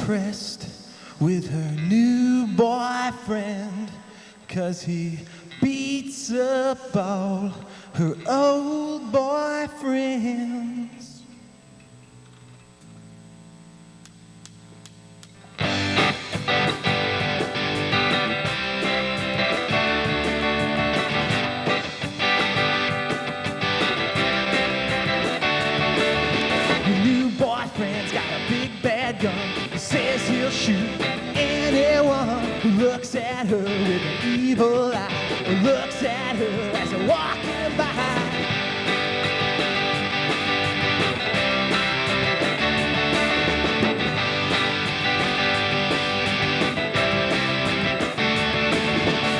impressed with her new boyfriend, 'cause he beats up all her old boyfriends. Her new boyfriend's got a big bad gun. He says he'll shoot anyone who looks at her with an evil eye, or looks at her as they're walking by.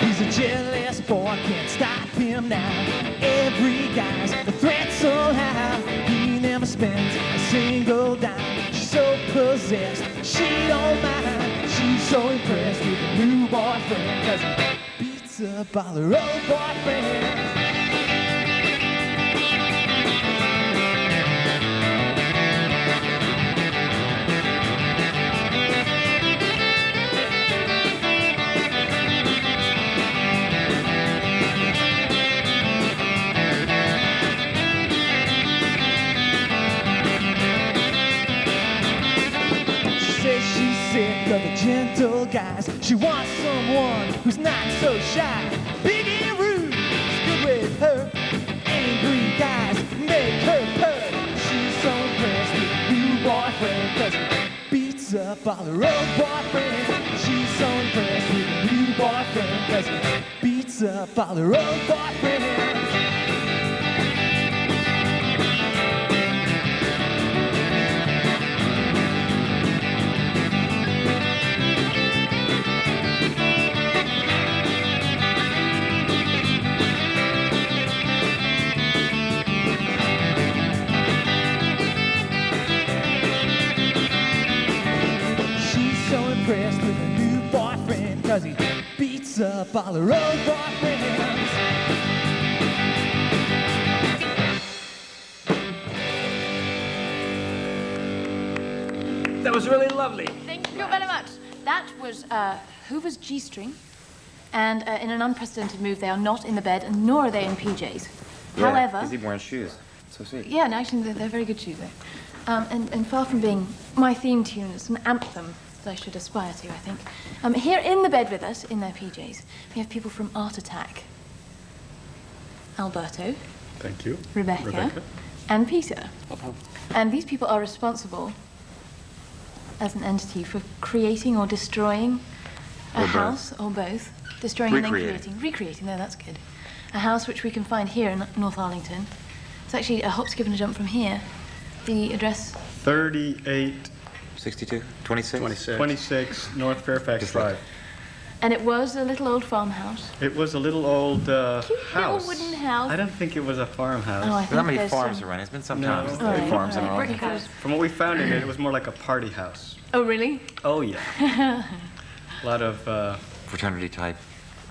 He's a jealous boy, can't stop him now. Every guy's a threat somehow. He never spends a single dime. She's so possessed, she don't mind. She's so impressed with her new boyfriend, 'cause he beats up all her old boyfriends. Sick of the gentle guys. She wants someone who's not so shy. Big and rude, it's good with her. Angry guys make her purr. She's so impressed with her new boyfriend, 'cause he beats up all her old boyfriends. She's so impressed with her new boyfriend, 'cause he beats up all her old boyfriends. Impressed with a new boyfriend, 'cause he beats up all her old boyfriends. That was really lovely. Thank you very much. That was Hoover's G-string, and in an unprecedented move, they are not in the bed, and nor are they in PJs. Yeah, However, he's even wearing shoes. So sweet. yeah, and actually they're very good shoes, though. And far from being my theme tune, it's an anthem that I should aspire to, I think. Here in the bed with us, in their PJs, we have people from Art Attack. Alberto. Thank you. Rebecca. And Peter. And these people are responsible, as an entity, for creating or destroying a house, or both. Destroying and then creating. Recreating, no, that's good. A house which we can find here in North Arlington. It's actually a hop, skip, and a jump from here. The address? 26 North Fairfax Drive. And it was a little old farmhouse. It was a little old Cute house. little wooden house. I don't think it was a farmhouse. Oh, I There's not many there's farms some- around. It's been some No. time since there Right, were farms in right. Arlington. From what we found in it was more like a party house. Oh, really? Oh, yeah. A lot of, Fraternity type.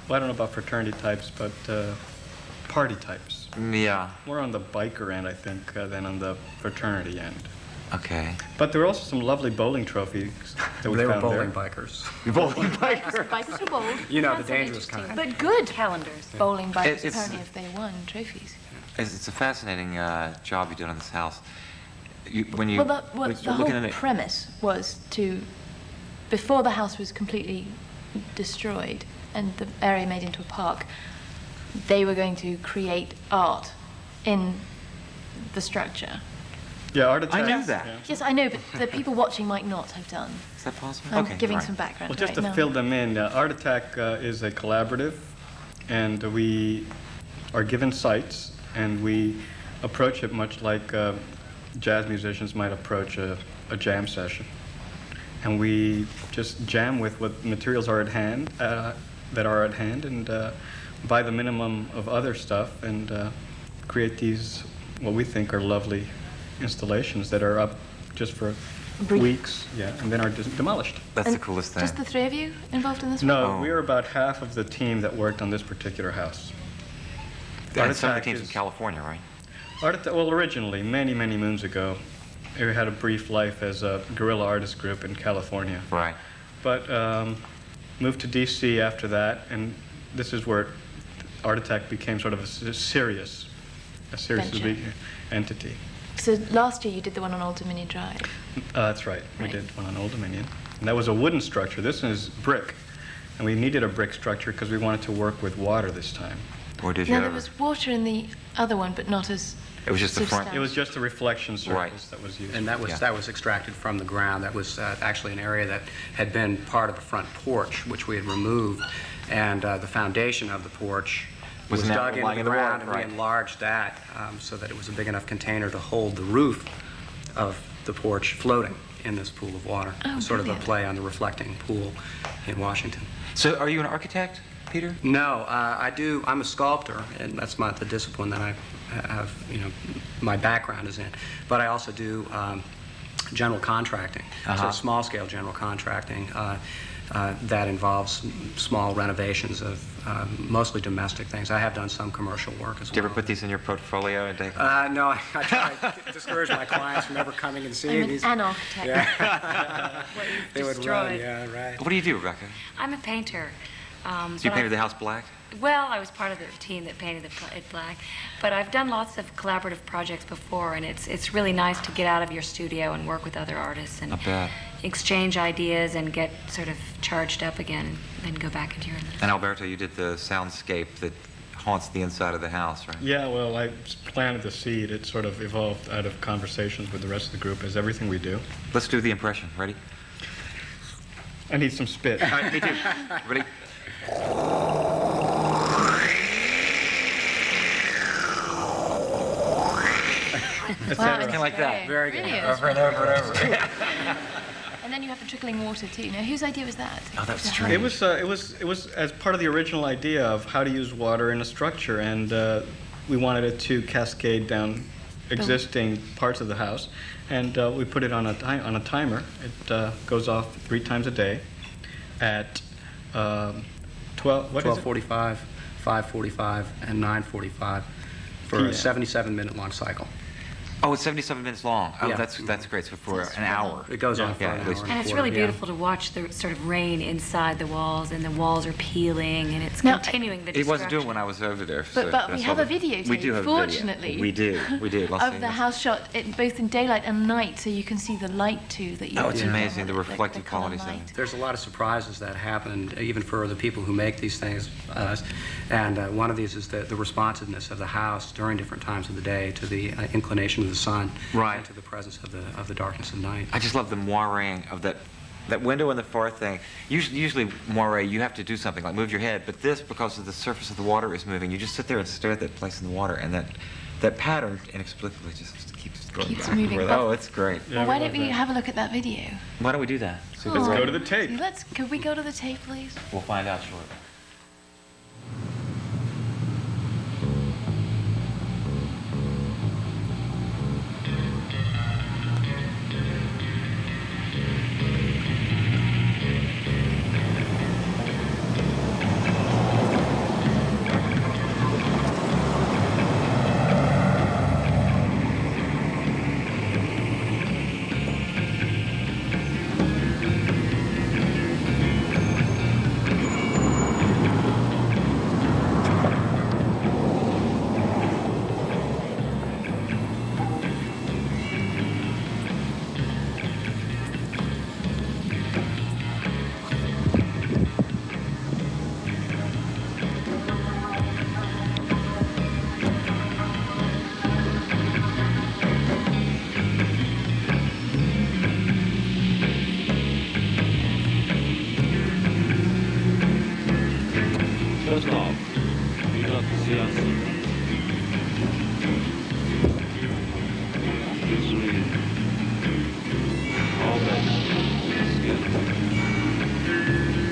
well, I don't know about fraternity types, but party types. Yeah. More on the biker end, I think, than on the fraternity end. Okay. But there were also some lovely bowling trophies that we They were found bowling there. bikers. Bowling Bikers are bold. You know, the That's dangerous interesting. kind. But good calendars. Bowling bikers, It's- apparently, if they won trophies. It's a fascinating job you did on this house. When you Well, the you're whole looking at it, premise was to, before the house was completely destroyed and the area made into a park, they were going to create art in the structure. Yeah, Art Attack. I knew that. Yeah. Yes, I know, but the people watching might not have done. is that possible? I'm Okay, giving right. some background Well, just right to now. fill them in, Art Attack is a collaborative, and we are given sites, and we approach it much like jazz musicians might approach a jam session. And we just jam with what materials are at hand, and buy the minimum of other stuff, and create these, what we think are lovely installations that are up just for weeks, and then are demolished. That's And the coolest thing. Just the three of you involved in this one? No, Oh. we are about half of the team that worked on this particular house. And some of the Attack teams is- from California, right? Well, originally, many, many moons ago, it had a brief life as a guerrilla artist group in California. Right. But moved to D.C. after that, and this is where Art Attack became sort of a serious Venture. entity. So last year you did the one on Old Dominion Drive. That's right. We did one on Old Dominion. And that was a wooden structure. This is brick. And we needed a brick structure because we wanted to work with water this time. Or did you Now ever? there was water in the other one, but not as It was just the front. substantial. It was just a reflection surface Right. that was used. And that was Yeah. that was extracted from the ground. That was actually an area that had been part of the front porch, which we had removed, and the foundation of the porch Was was now dug into lying the in the water, ground, and right. we enlarged that so that it was a big enough container to hold the roof of the porch floating in this pool of water. Oh, Sort of a brilliant. play on the reflecting pool in Washington. So are you an architect, Peter? No, I do. I'm a sculptor, and that's the discipline that I have. My background is in. But I also do general contracting, so small-scale general contracting that involves small renovations of mostly domestic things. I have done some commercial work as well. Do you ever put these in your portfolio and take? No, I try to discourage my clients from ever coming and seeing I'm these. an architect. What you've They would destroyed. run, yeah, right. What do you do, Rebecca? I'm a painter. So you but painted the house black? Well, I was part of the team that painted it black, but I've done lots of collaborative projects before, and it's really nice to get out of your studio and work with other artists and Not bad. exchange ideas and get sort of charged up again, and then go back into your. And Alberto, you did the soundscape that haunts the inside of the house, right? Yeah, well, I planted the seed. It sort of evolved out of conversations with the rest of the group, as everything we do. Let's do the impression. Ready? I need some spit. Me too. Ready? Wow, Something like that. Very good. Brilliant. Over and over and over. And then you have the trickling water too. Now, whose idea was that? Oh, that's The strange. It was as part of the original idea of how to use water in a structure, and we wanted it to cascade down existing parts of the house, and we put it on a timer. It goes off 3 times a day at 12. What is it? 12:45, 5:45, and 9:45 for PM. a 77-minute long cycle. Oh, it's 77 minutes long. Oh, Yeah. that's great. So for an hour. It goes on for Yeah, an at hour least. and a And it's quarter, really yeah. beautiful to watch the sort of rain inside the walls, and the walls are peeling, and it's Now, continuing the It wasn't doing destruction. when I was over there. But so we I have saw a videotape, We do have fortunately. a video. We do. Los Of the Angeles. house shot, both in daylight and night, so you can see the light too that you. Oh, it's you know, amazing, the reflective colour qualities of light. it. There's a lot of surprises that happen, even for the people who make these things. And one of these is the responsiveness of the house during different times of the day to the inclination of the sun, Right. and to the presence of the darkness of night. I just love the moiré of that window in the far thing. Usually moiré, you have to do something like move your head, but this, because of the surface of the water is moving, you just sit there and stare at that place in the water, and that pattern inexplicably just keeps going Keeps back and moving. forth. Well- Oh, it's great. Well, why don't love we that. have a look at that video? Why don't we do that? See if Let's it's go right. to the tape. Could we go to the tape, please? We'll find out shortly. First off, do not see us. Please read. All that is good.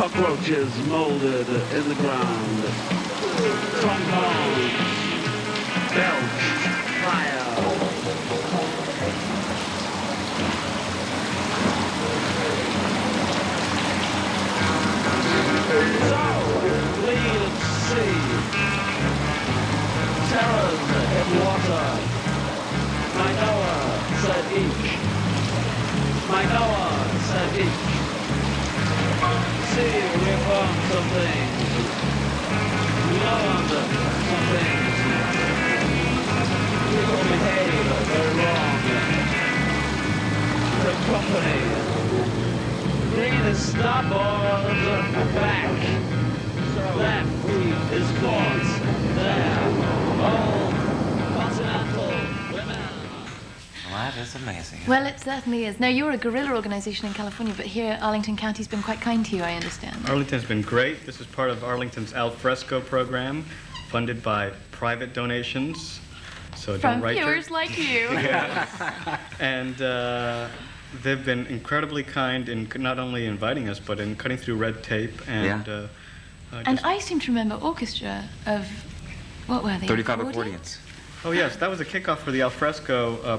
Cockroaches molded in the ground. Trombones belch fire. So, lead at sea. Terrors in water. My Noah said each. My Noah said each. See, we found some things. We learned some things. People behave very wrong. The company. Bring the starboard back. Left is caught there. All continental women. Well, that is amazing. Well, it certainly is. Now, you're a guerrilla organization in California, but here Arlington County's been quite kind to you, I understand. Arlington's been great. This is part of Arlington's Al Fresco program, funded by private donations. So From don't write viewers like you. And they've been incredibly kind in not only inviting us, but in cutting through red tape and. And I seem to remember orchestra of, what were they? 35 accordions. Oh yes, that was a kickoff for the Al Fresco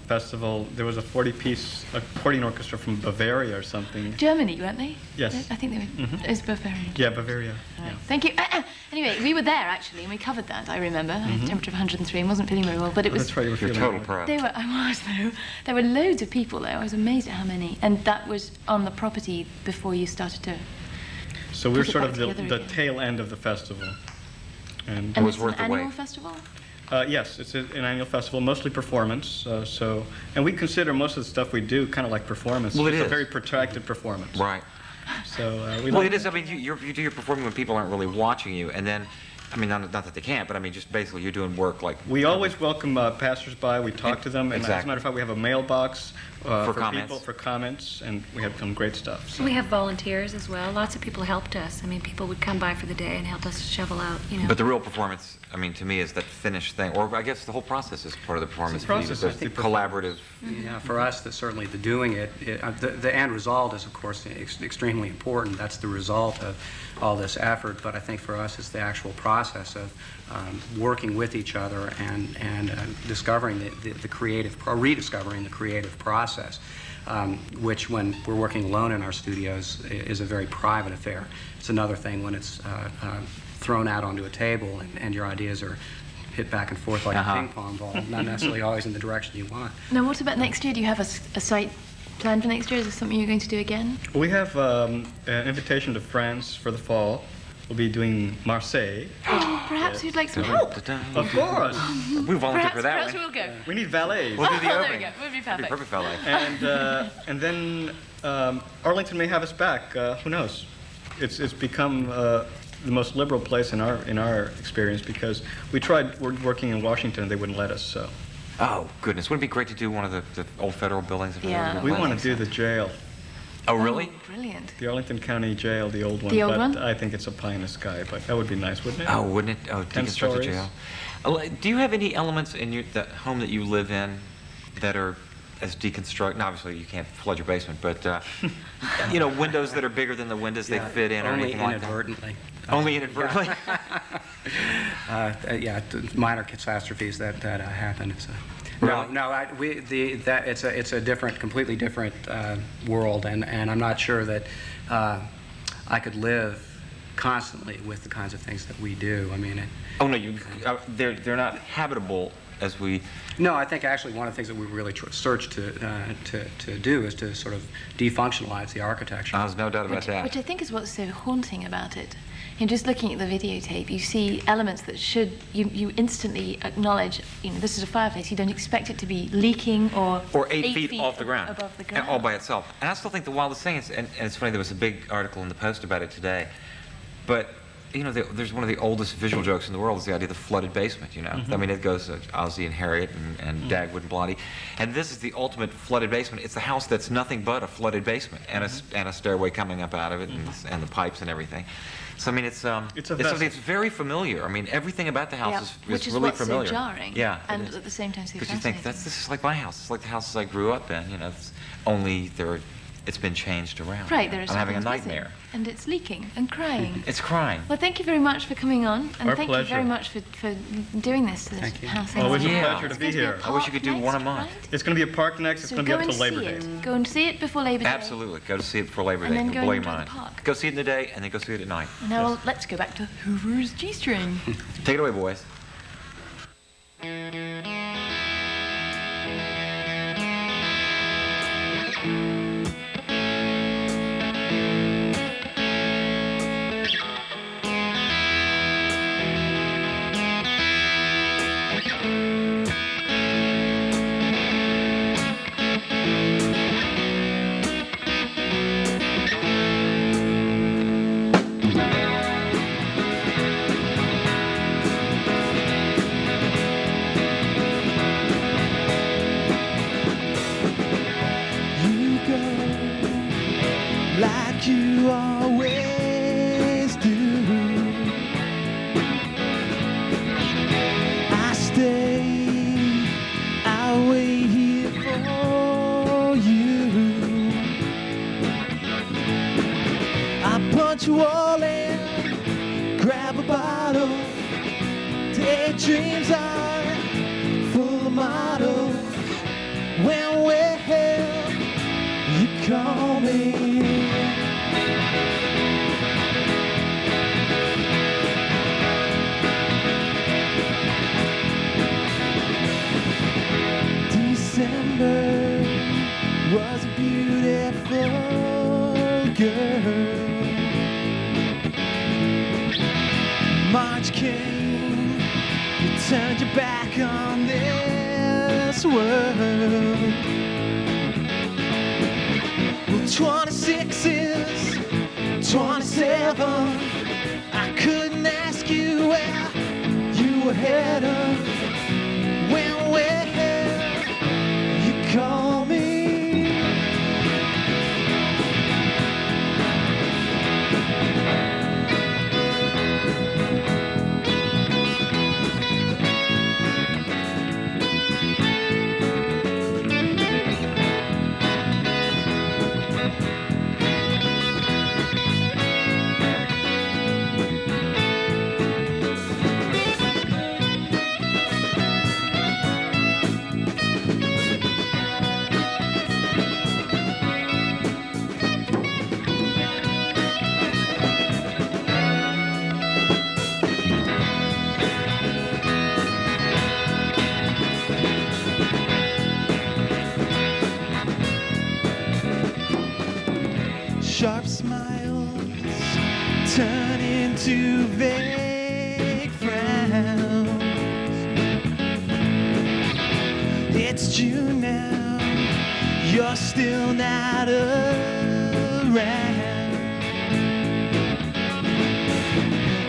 festival. There was a 40-piece accordion orchestra from Bavaria or something. Germany, weren't they? Yes. I think they were. It was Bavaria. Yeah, Bavaria. Right. Yeah. Thank you. Anyway, we were there actually, and we covered that. I remember. Temperature of 103, and wasn't feeling very well, but it was. That's right. You were You're a feeling total pro. They were. I was though. There were loads of people though. I was amazed at how many, and that was on the property before you started to. So we're Put it sort back of together the again. tail end of the festival. And And was it's worth an the annual wait. festival. yes, it's an annual festival, mostly performance. And we consider most of the stuff we do kind of like performance. Well, it it's is. a very protracted performance. Right. So we Well, like it is. I mean, you do your performing when people aren't really watching you, and then, I mean, not that they can't, but I mean, just basically you're doing work like. We always welcome passersby. We talk to them, and as a Exactly. matter of fact, we have a mailbox for comments. people for comments, and we have some great stuff. So. We have volunteers as well. Lots of people helped us. I mean, people would come by for the day and help us shovel out, you know. But the real performance, I mean, to me, is that finished thing, or I guess the whole process is part of the performance. It's the process, The it's the collaborative. Yeah, for us, certainly the doing it, the end result is, of course, extremely important. That's the result of all this effort. But I think for us, it's the actual process of working with each other and discovering the creative, rediscovering the creative process, which when we're working alone in our studios is a very private affair. It's another thing when it's thrown out onto a table and your ideas are hit back and forth like a ping pong ball, not necessarily always in the direction you want. Now, what about next year? Do you have a site planned for next year? Is this something you're going to do again? We have an invitation to France for the fall. We'll be doing Marseille. Perhaps you'd like some help. Of course. We volunteer for that Perhaps one. we'll go. We need valets. We'll do the Oh, there opening. we go. Would be That'd be perfect. perfect ballet. And then Arlington may have us back. Who knows? It's become the most liberal place in our experience because we tried working in Washington and they wouldn't let us. So Oh, goodness. Wouldn't it be great to do one of the old federal buildings? Yeah. we Well, want to do the jail, Oh, really? Oh, brilliant. the Arlington County Jail, the old one. The old but one? I think it's a pie in the sky. But that would be nice, wouldn't it? Oh, wouldn't it? Oh, 10 deconstruct the stories. jail. Do you have any elements in the home that you live in that are as deconstruct? Now, obviously, you can't flood your basement, but you know, windows that are bigger than the windows they fit in, or Only anything like that. inadvertently. Only inadvertently. Yeah, minor catastrophes that happen. It's Really? it's a different, completely different world, and I'm not sure that I could live constantly with the kinds of things that we do. I mean, Oh no, they're not habitable as we. no, I think actually one of the things that we really search to do is to sort of defunctionalize the architecture. There's no doubt about that. Which I think is what's so haunting about it. You know, just looking at the videotape, you see elements that you instantly acknowledge, you know, this is a fireplace. You don't expect it to be leaking or 8 feet off the ground, above the and ground. all by itself. And I still think the wildest thing is, and it's funny, there was a big article in the Post about it today, but you know, there's one of the oldest visual jokes in the world is the idea of the flooded basement, you know. I mean, it goes Ozzy and Harriet and Dagwood and Blondie. And this is the ultimate flooded basement. It's a house that's nothing but a flooded basement and a stairway coming up out of it and the pipes and everything. So, I mean, it's something that's very familiar. I mean, everything about the house which is is really what's familiar. so jarring. Yeah. And at the same time so Because you think, fascinating. this is like my house. It's like the houses I grew up in, you know. Only there are it's been changed around. Right, there is I'm having a something's missing. nightmare. And it's leaking and crying. It's crying. Well, thank you very much for coming on, and Our thank you pleasure. very much for doing this to this Thank you. house. Always a Yeah. pleasure to It's be going to be a here. I wish you could do park one a next, month. right? It's going to be a park next. It's So going to go be up and to Labor see Day. it. Go and see it before Labor Day. Absolutely. Go to see it before Labor And Day. then It'll go blow and your enjoy the mind. park. Go see it in the day, and then go see it at night. Now, well, let's go back to Hoover's G-string. Take it away, boys. You go like you always do. I stay, I wait here for you. I punch you all in, grab a bottle. Daydreams are full of models. When we're here, you call me. December was a beautiful girl. March came, you turned your back on this world. Well, 26 is 27. I couldn't ask you where you were headed. When we're here, you call me. Sharp smiles turn into vague frowns. It's June now, you're still not around.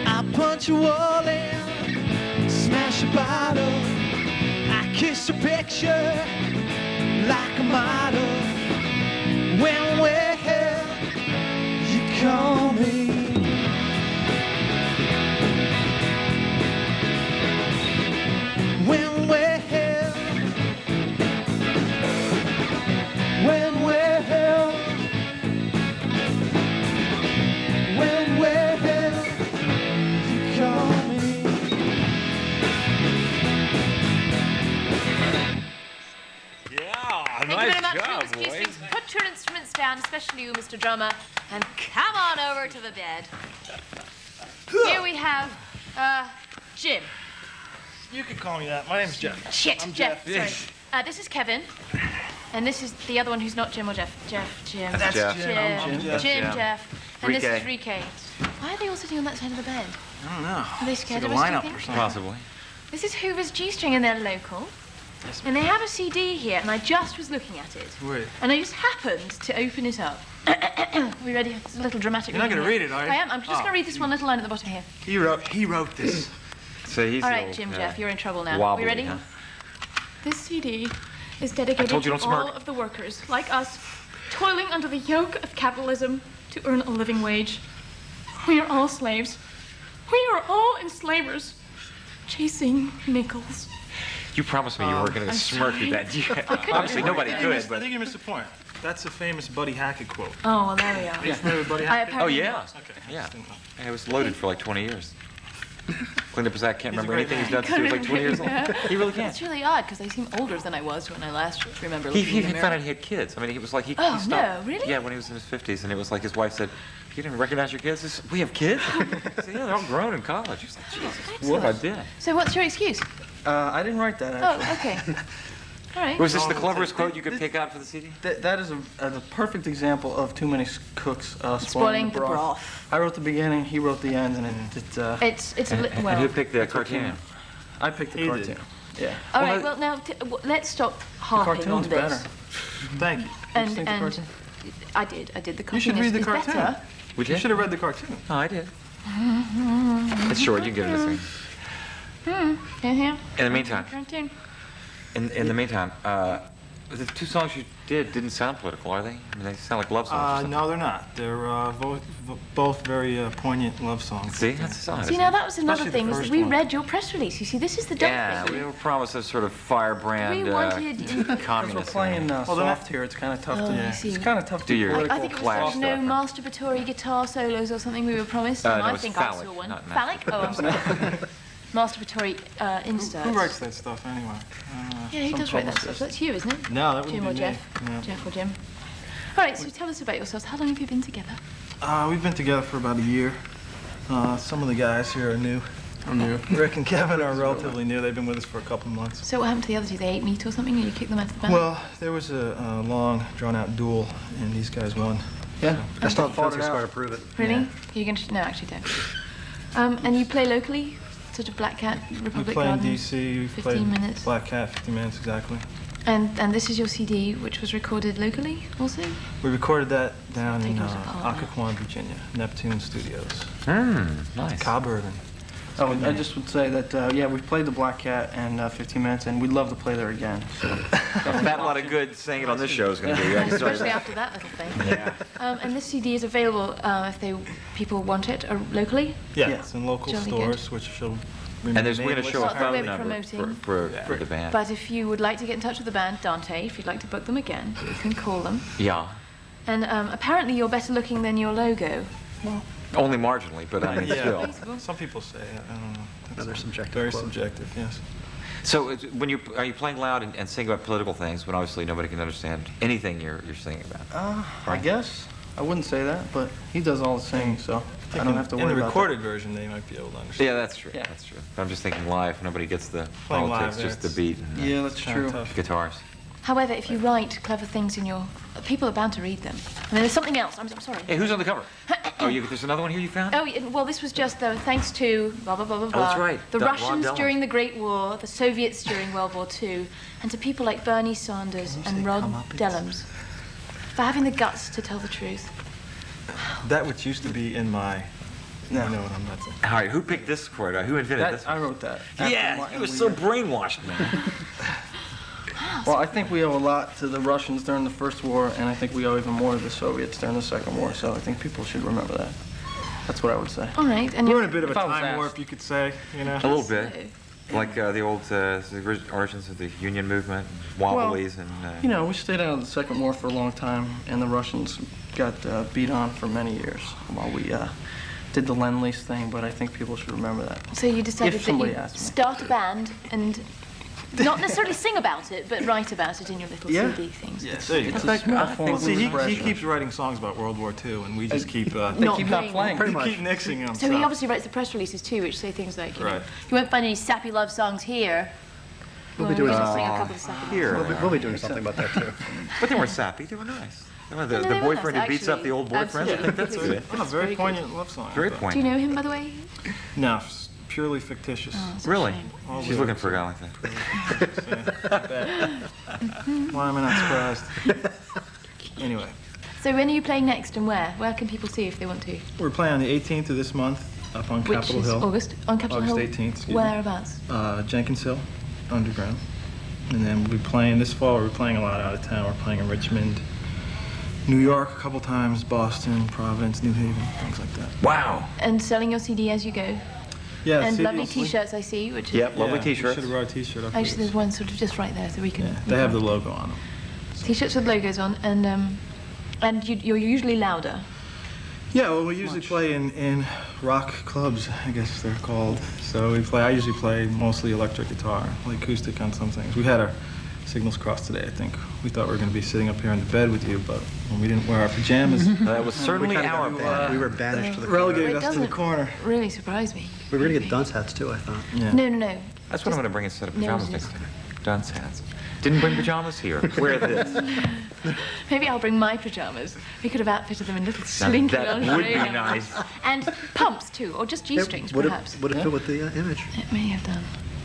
I punch a wall in, smash a bottle. I kiss your picture like a model. When we're here, you call me. When we're here, when we're here, when we're here, you call me. Thank you very much, Hoovers G-strings. Put your instruments down, especially you, Mr. Drummer, and come on over to the bed. Here we have, Jim. You can call me that. My name's Jeff. Shit, I'm Jeff. Jeff. Sorry. This is Kevin, and this is the other one who's not Jim or Jeff. Jim. That's Jeff. Jim. I'm Jeff. Jeff. And this Rique. is Rique. Why are they all sitting on that side of the bed? I don't know. Are they scared it's of like us, a do you lineup or think? something. Possibly. This is Hoover's G-string, and they're local. And they have a CD here, and I just was looking at it. Wait. And I just happened to open it up. Are we ready? It's a little dramatic. You're not reading gonna here. read it, are you? I am. I'm just going to read this one little line at the bottom here. He wrote this. So he's All a right, little, Jim, Jeff, you're in trouble now. wobbly, we ready? huh? This CD is dedicated told you to don't all smirk. of the workers, like us, toiling under the yoke of capitalism to earn a living wage. We are all slaves. We are all enslavers, chasing nickels. You promised me you weren't going to I'm smirk sorry. at that. couldn't Obviously, remember. nobody I could, think but you missed the point. That's a famous Buddy Hackett quote. Oh, well, there we are. Are you familiar with Buddy I Hackett? Oh, apparently yeah. not. Okay. Yeah. It was loaded for like 20 years. Cleaned up his act, can't He's a remember great anything he's man. done since he was like 20 years old. He really can't. It's really odd because I seem older than I was when I last remember He looking in the found out mirror. he had kids. I mean, he was like, he Oh, stopped. no, really? Yeah, when he was in his 50s, and it was like his wife said, "You didn't recognize your kids? We have kids?" He said, "Yeah, they're all grown in college." He's like, "Jesus, what have I done?" So what's your excuse? I didn't write that, Oh, actually. okay. All right. Was this the cleverest quote you could pick out for the CD? That is a perfect example of too many cooks Spoiling the broth. I wrote the beginning, he wrote the end, and It's a And well. who picked the cartoon? I picked the He cartoon. did. Yeah. All Well, right. Well, now let's stop harping on cartoon's this. better. Thank you. And think the and cartoon? I did. The cartoon You should read the is cartoon. better. We You did? should have read the cartoon. Oh, I did. It's short. You can get it in a second. Yeah. In the meantime, Cartoon. in the meantime, the two songs you didn't sound political, are they? I mean, they sound like love songs. or something. No, they're not. They're both very poignant love songs. See, that's a song. See, now that was another Especially the thing. Was first we one. read your press release. You see, this is the dumb Yeah, thing. we were promised a sort of firebrand We wanted- Because we're communist. playing they're soft here, it's kind of tough Oh, I to... see. It's kind of tough Do to your- political I think it was Flash like no stuff. masturbatory guitar solos or something we were promised. And no, I it's think phallic, I saw one. not Phallic? Oh, I'm sorry. Masturbatory inserts. Who writes that stuff anyway? Yeah, who Some does write that stuff? publicist. That's you, isn't it? No, that wouldn't Jim be or me. Jeff? No. Jeff or Jim. All right, so tell us about yourselves. How long have you been together? We've been together for about a year. Some of the guys here are new. I'm new. Rick and Kevin are relatively new. They've been with us for a couple months. So what happened to the other two? They ate meat or something and you kicked them out of the band? Well, there was a long, drawn-out duel, and these guys won. Yeah. I still fought have it out. to prove it. Really? yeah. You're going to... No, actually don't. And you play locally? Sort of Black Cat, We Republic play in Garden? D.C. We 15 played minutes. Black Cat, 15 minutes exactly. And this is your CD, which was recorded locally also? We recorded that down Take in us apart now. Occoquan, Virginia, Neptune Studios. Nice. Cobb Urban. Oh, I just would say that, yeah, we've played the Black Cat and 15 minutes, and we'd love to play there again. So. A fat lot of good saying it on this show is going to be. I can tell you Especially that. after that little thing. Yeah. And this CD is available if people want it locally. Yeah, Yeah. it's in local Jolly stores, which shall remain And we're going to show a Not that we're phone number promoting. for the band. But if you would like to get in touch with the band, Dante, if you'd like to book them again, you can call them. Yeah. And apparently you're better looking than your logo. Only marginally, but I mean, Yeah. still. Some people say, I don't know. That's Another subjective Very quote. subjective, yes. So when are you playing loud and singing about political things when obviously nobody can understand anything you're singing about? I guess. I wouldn't say that, but he does all the singing, so I don't have to In worry the about recorded version, they might be able to understand. Yeah, that's true. Yeah. That's true. But I'm just thinking live, nobody gets the Playing politics, live, just the that's- beat and that. Yeah, that's Kinda true. tough. guitars. However, if you write clever things in your... People are bound to read them. I mean, there's something else. I'm sorry. Hey, who's on the cover? There's another one here you found? Oh, well, this was just thanks to blah, blah, blah, blah, blah. that's right. The Ron Russians Dillon. during the Great War, the Soviets during World War II, and to people like Bernie Sanders and Rod Dellums for having the guts to tell the truth. That which used to be in my... No. You know what I'm not saying. All right, who picked this chord? Who invented this? I wrote that. Yeah, he was so brainwashed, man. Well, I think we owe a lot to the Russians during the First War, and I think we owe even more to the Soviets during the Second War, so I think people should remember that. That's what I would say. All right, and We're you're... in a bit of a If I was time asked. warp, you could say, you know. A little bit. Like the old the origins of the Union movement, Wobblies, and... You know, we stayed out of the Second War for a long time, and the Russians got beat on for many years while we did the Lend-Lease thing, but I think people should remember that. So you decided If that somebody you asked me. start a band and not necessarily sing about it, but write about it in your little Yeah. CD things. Yes, there you It's go. like a form Well, of see, he expression. keeps writing songs about World War II, and we just keep... They Not keep not playing playing. we keep nixing them. So he obviously writes the press releases too, which say things like, you know, Right. you won't find any sappy love songs here. We'll be doing sing a couple of sappy Here. We'll be doing something about that too. But they weren't sappy, they were nice. The they were boyfriend nice, who beats up actually. the old boyfriend, I think that's Absolutely. good. Oh, very Very good. poignant love song. Very but- Do you poignant. know him, by the way? No, it's purely fictitious. Oh, it's a Really? shame. All She's looking for a guy like that. Why am I not surprised? Anyway, So when are you playing next and where? Where can people see if they want to? we're playing on the 18th of this month up on Which Capitol is Hill. August? On Capitol August Hill? 18th, excuse me. Whereabouts? Jenkins Hill, underground. And then we'll be playing this fall. We're playing a lot out of town. We're playing in Richmond, New York a couple times, Boston, Providence, New Haven, things like that. Wow. And selling your CD as you go. Yeah, And see, lovely it's- T-shirts I see, which is... Yep, lovely Yeah, T-shirts. Should have brought a T-shirt up. for Actually, there's this. one sort of just right there, so we can... Yeah, they have the logo on them. T-shirts with logos on, and you're usually louder. Yeah, well, we usually play in rock clubs, I guess they're called. So I usually play mostly electric guitar, like acoustic on some things. We had our signals crossed today, I think. We thought we were going to be sitting up here in the bed with you, but when we didn't wear our pajamas, That was certainly our bad. We were banished to the corner. relegated us to the corner. Really surprised me. We were going to get dunce hats too, I thought. Yeah. No. That's what I'm going to bring a set of pajamas No, next time. Dunce hats. Didn't bring pajamas here. Wear this. Maybe I'll bring my pajamas. We could have outfitted them in little Now, slinky that would lingerie be gowns. nice. And pumps too, or just G-strings perhaps. Would it fit with the image? It may have done.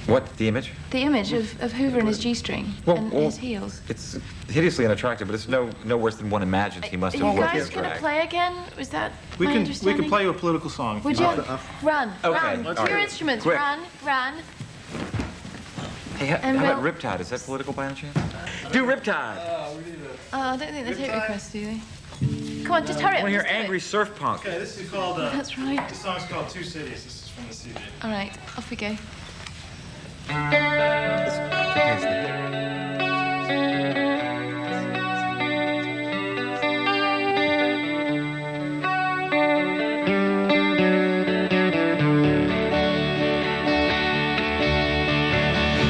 What, the image? The image of Hoover and his G-string and his heels. It's hideously unattractive, but it's no worse than one imagines he must Are have you worked guys his going to drag. play again? Was that We my can understanding? play you a political song. if Would you you? want. Run, Okay, run. all To your right. instruments. Quick. Run. Hey, how And about we'll- Riptide? Is that political by any chance? Do Riptide! Oh, I don't think they take requests, do they? Come on, just hurry I up. want to hear just do it. angry surf punk. Okay, this is called, That's right. this song's called Two Cities. This is from the CD. All right, off we go.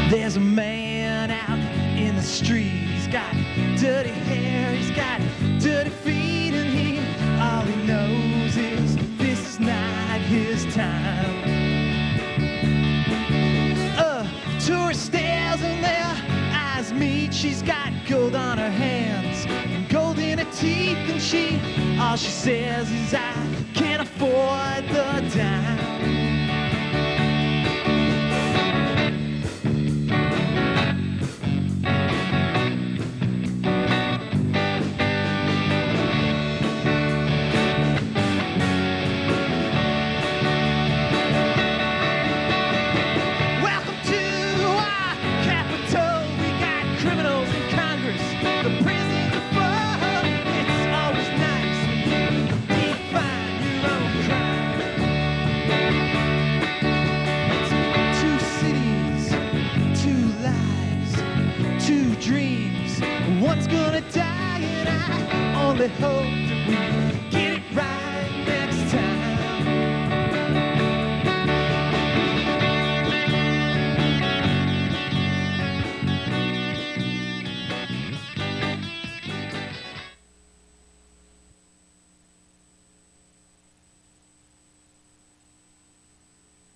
There's a man out in the street. He's got dirty hair, he's got dirty feet, and all he knows is this is not his time. Tourist stares and their eyes meet. She's got gold on her hands and gold in her teeth, and all she says is, I can't afford the dime. Welcome to our capital. We got criminals in Congress, the prisons are full. It's always nice when you define your own crime. It's two cities, two lives, two dreams. One's gonna die, and I only hope that we get it right.